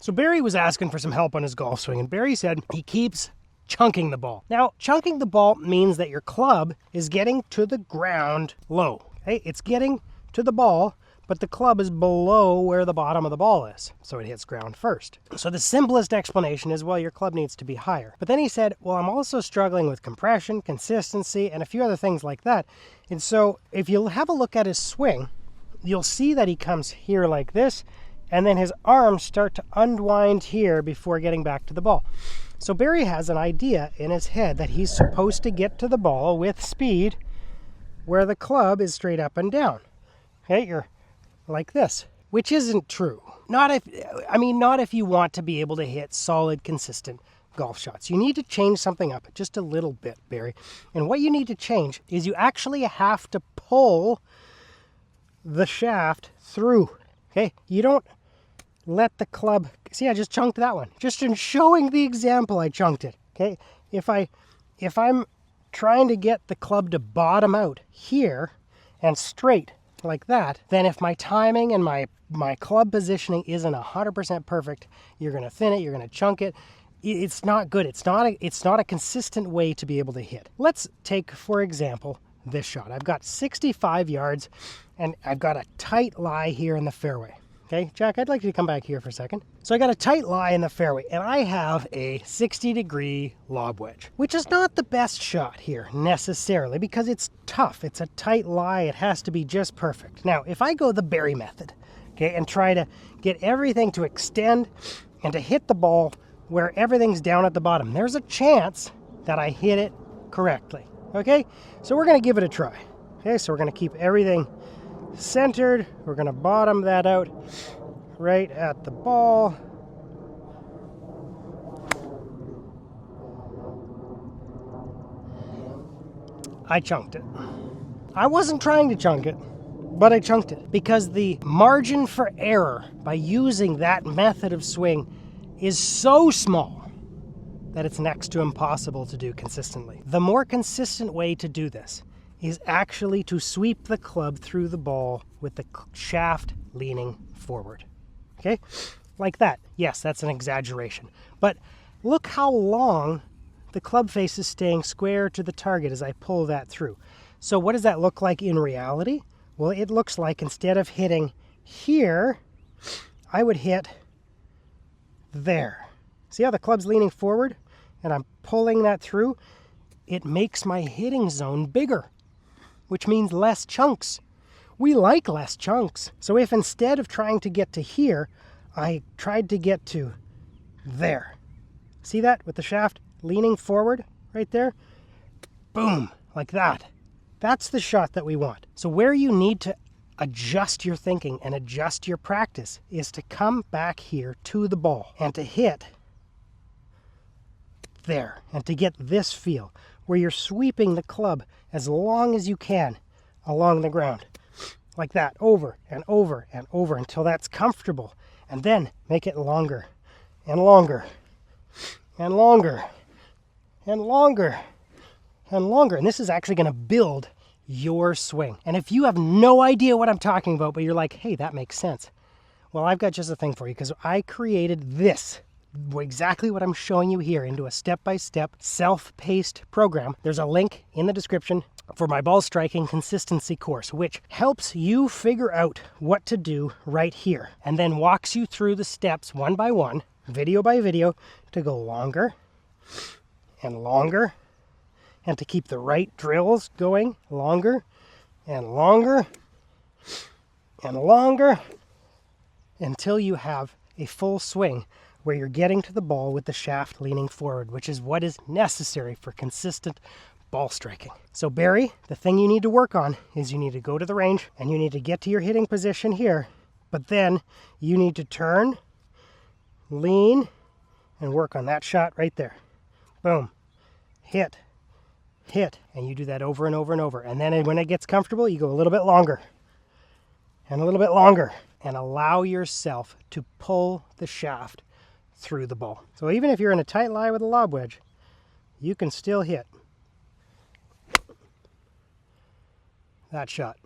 So Barry was asking for some help on his golf swing, and Barry said he keeps chunking the ball. Now, chunking the ball means that your club is getting to the ground low. Okay? It's getting to the ball, but the club is below where the bottom of the ball is. So it hits ground first. So the simplest explanation is, well, your club needs to be higher. But then he said, well, I'm also struggling with compression, consistency, and a few other things like that. And so if you have a look at his swing, you'll see that he comes here like this, and then his arms start to unwind here before getting back to the ball. So Barry has an idea in his head that he's supposed to get to the ball with speed where the club is straight up and down. Okay, you're like this, which isn't true. Not if you want to be able to hit solid, consistent golf shots. You need to change something up just a little bit, Barry. And what you need to change is you actually have to pull the shaft through. Okay, you don't let the club, see, I just chunked that one. Just in showing the example, I chunked it. Okay, if I'm trying to get the club to bottom out here and straight like that, then if my timing and my club positioning isn't 100% perfect, you're going to thin it, you're going to chunk it. It's not good. It's not a consistent way to be able to hit. Let's take, for example, this shot. I've got 65 yards and I've got a tight lie here in the fairway. Okay, Jack, I'd like you to come back here for a second. So I got a tight lie in the fairway, and I have a 60-degree lob wedge, which is not the best shot here necessarily because it's tough. It's a tight lie. It has to be just perfect. Now, if I go the Barry method, okay, and try to get everything to extend and to hit the ball where everything's down at the bottom, there's a chance that I hit it correctly. Okay, so we're going to give it a try. Okay, so we're going to keep everything centered. We're going to bottom that out right at the ball. I chunked it. I wasn't trying to chunk it, but I chunked it because the margin for error by using that method of swing is so small that it's next to impossible to do consistently. The more consistent way to do this is actually to sweep the club through the ball with the shaft leaning forward. Okay? Like that. Yes, that's an exaggeration. But look how long the club face is staying square to the target as I pull that through. So what does that look like in reality? Well, it looks like instead of hitting here, I would hit there. See how the club's leaning forward and I'm pulling that through? It makes my hitting zone bigger, which means less chunks. We like less chunks. So if instead of trying to get to here, I tried to get to there. See that with the shaft leaning forward right there? Boom, like that. That's the shot that we want. So where you need to adjust your thinking and adjust your practice is to come back here to the ball and to hit there and to get this feel where you're sweeping the club as long as you can along the ground. Like that, over and over and over until that's comfortable. And then make it longer and longer and longer and longer and longer. And this is actually going to build your swing. And if you have no idea what I'm talking about, but you're like, hey, that makes sense. Well, I've got just a thing for you because I created this, exactly what I'm showing you here, into a step-by-step self-paced program. There's a link in the description for my ball striking consistency course, which helps you figure out what to do right here and then walks you through the steps one by one, video by video, to go longer and longer and to keep the right drills going longer and longer and longer until you have a full swing where you're getting to the ball with the shaft leaning forward, which is what is necessary for consistent ball striking. So Barry, the thing you need to work on is you need to go to the range and you need to get to your hitting position here, but then you need to turn, lean, and work on that shot right there. Boom. Hit, hit, and you do that over and over and over. And then when it gets comfortable, you go a little bit longer and a little bit longer and allow yourself to pull the shaft through the ball. So even if you're in a tight lie with a lob wedge, you can still hit that shot.